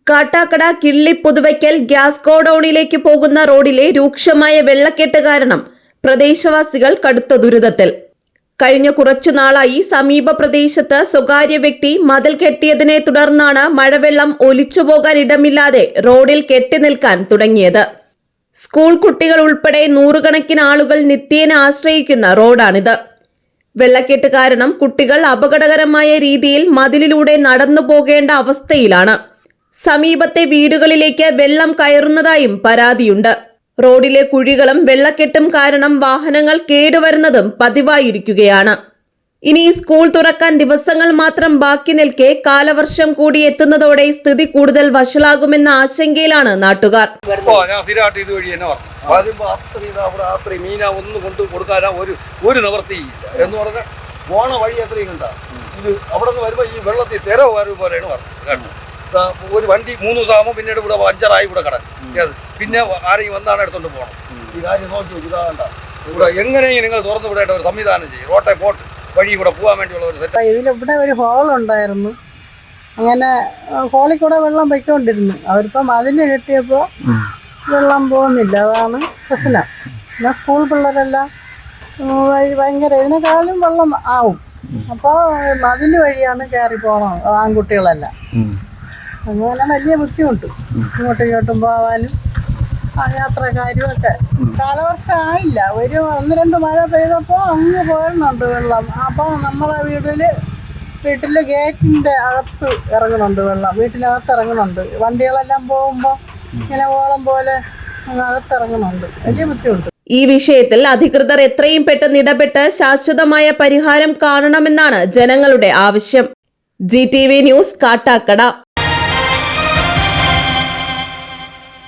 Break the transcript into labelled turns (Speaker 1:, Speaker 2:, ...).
Speaker 1: കാട്ടാക്കട കിള്ളി പുതുവയ്ക്കൽ gas ഗോഡൌണിലേക്ക് പോകുന്ന റോഡിലെ രൂക്ഷമായ വെള്ളക്കെട്ട് കാരണം പ്രദേശവാസികൾ കടുത്ത ദുരിതത്തിൽ. കഴിഞ്ഞ കുറച്ചു നാളായി സമീപ പ്രദേശത്ത് സ്വകാര്യ വ്യക്തി മതിൽ കെട്ടിയതിനെ തുടർന്നാണ് മഴവെള്ളം ഒലിച്ചുപോകാൻ ഇടമില്ലാതെ റോഡിൽ കെട്ടിനിൽക്കാൻ തുടങ്ങിയത്. സ്കൂൾ കുട്ടികൾ ഉൾപ്പെടെ നൂറുകണക്കിന് ആളുകൾ നിത്യേന ആശ്രയിക്കുന്ന റോഡാണിത്. വെള്ളക്കെട്ട് കാരണം കുട്ടികൾ അപകടകരമായ രീതിയിൽ മതിലിലൂടെ നടന്നു പോകേണ്ട അവസ്ഥയിലാണ്. സമീപത്തെ വീടുകളിലേക്ക് വെള്ളം കയറുന്നതായും പരാതിയുണ്ട്. റോഡിലെ കുഴികളും വെള്ളക്കെട്ടും കാരണം വാഹനങ്ങൾ കേടുവരുന്നതും പതിവായിരിക്കുകയാണ്. ഇനി സ്കൂൾ തുറക്കാൻ ദിവസങ്ങൾ മാത്രം ബാക്കി നിൽക്കെ കാലവർഷം കൂടി എത്തുന്നതോടെ സ്ഥിതി കൂടുതൽ വഷളാകുമെന്ന ആശങ്കയിലാണ് നാട്ടുകാർ.
Speaker 2: ഒരു നിവർത്തിയില്ല എന്ന് പറഞ്ഞാൽ പോണ വഴി എത്രയും കണ്ട ഇത് അവിടെ നിന്ന് വരുമ്പോൾ ഈ വെള്ളത്തിൽ തിര പോലെയാണ് പറഞ്ഞത്. ഒരു വണ്ടി 3 ദിവസം ആകുമ്പോൾ പിന്നീട് ഇവിടെ പഞ്ചറായി ഇവിടെ കിടക്കും. പിന്നെ ആരെങ്കിലും വന്നാണ് എടുത്തോണ്ട് പോകണം. ഈ കാര്യം നോക്കി ഇതാകണ്ട. ഇവിടെ എങ്ങനെയും നിങ്ങൾ തുറന്നു വിടേണ്ട ഒരു സംവിധാനം ചെയ്യും. റോട്ടെ പോട്ട് വഴി ഇവിടെ പോകാൻ വേണ്ടിയുള്ള ഒരു സെറ്റ്.
Speaker 3: ഇതിലിവിടെ ഒരു ഹോൾ ഉണ്ടായിരുന്നു. അങ്ങനെ ഹോളിൽ കൂടെ വെള്ളം പൊയ്ക്കൊണ്ടിരുന്നു. അവരിപ്പം അതിന് കെട്ടിയപ്പോൾ വെള്ളം പോകുന്നില്ല. അതാണ് പ്രശ്നം. പിന്നെ സ്കൂൾ പിള്ളേരെല്ലാം ഭയങ്കര ഇതിനേക്കാളും വെള്ളം ആവും. അപ്പോൾ അതിന് വഴിയാണ് കയറി പോകണം ആൺകുട്ടികളെല്ലാം. അങ്ങനെ വലിയ ബുദ്ധിമുട്ട് ഇങ്ങോട്ടും ഇങ്ങോട്ടും പോകാനും യാത്രക്കാരും ഒക്കെ. കാലവർഷം ആയില്ല, ഒരു 1-2 മഴ പെയ്തപ്പോൾ അങ്ങ് പോരുന്നുണ്ട് വെള്ളം. അപ്പോൾ നമ്മളെ വീട്ടിൽ ഗേറ്റിൻ്റെ അകത്ത് ഇറങ്ങുന്നുണ്ട് വെള്ളം. വീട്ടിനകത്ത് ഇറങ്ങുന്നുണ്ട്. വണ്ടികളെല്ലാം പോകുമ്പോൾ ഇങ്ങനെ ഓളം പോലെ അകത്തിറങ്ങുന്നുണ്ട്. വലിയ ബുദ്ധിമുട്ട്.
Speaker 1: ഈ വിഷയത്തിൽ അധികൃതർ എത്രയും പെട്ടെന്ന് ഇടപെട്ട് ശാശ്വതമായ പരിഹാരം കാണണമെന്നാണ് ജനങ്ങളുടെ ആവശ്യം. GTV news, Kattakada.